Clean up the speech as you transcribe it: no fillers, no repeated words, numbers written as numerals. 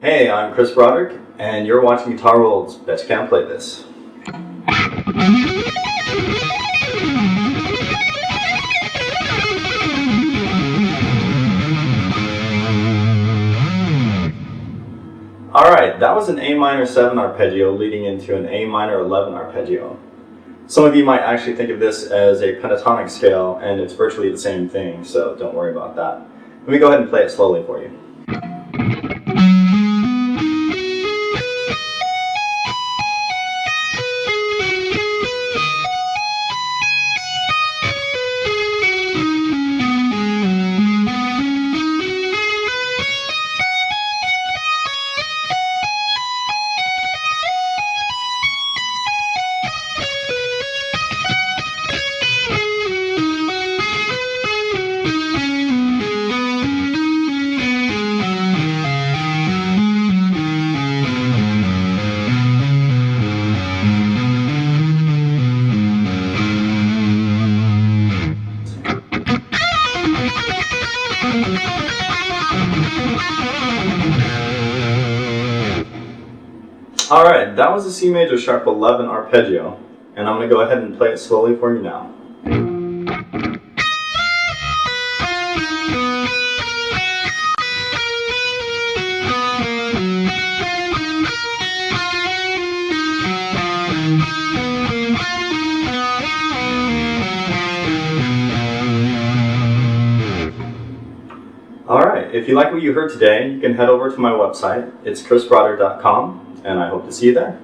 Hey, I'm Chris Broderick, and you're watching Guitar World's Bet You Can't Play This. Alright, that was an A minor 7 arpeggio leading into an A minor 11 arpeggio. Some of you might actually think of this as a pentatonic scale, and it's virtually the same thing, so don't worry about that. Let me go ahead and play it slowly for you. Alright, that was a C major sharp 11 arpeggio, and I'm going to go ahead and play it slowly for you now. Alright, if you like what you heard today, you can head over to my website. It's chrisbroderick.com, and I hope to see you there.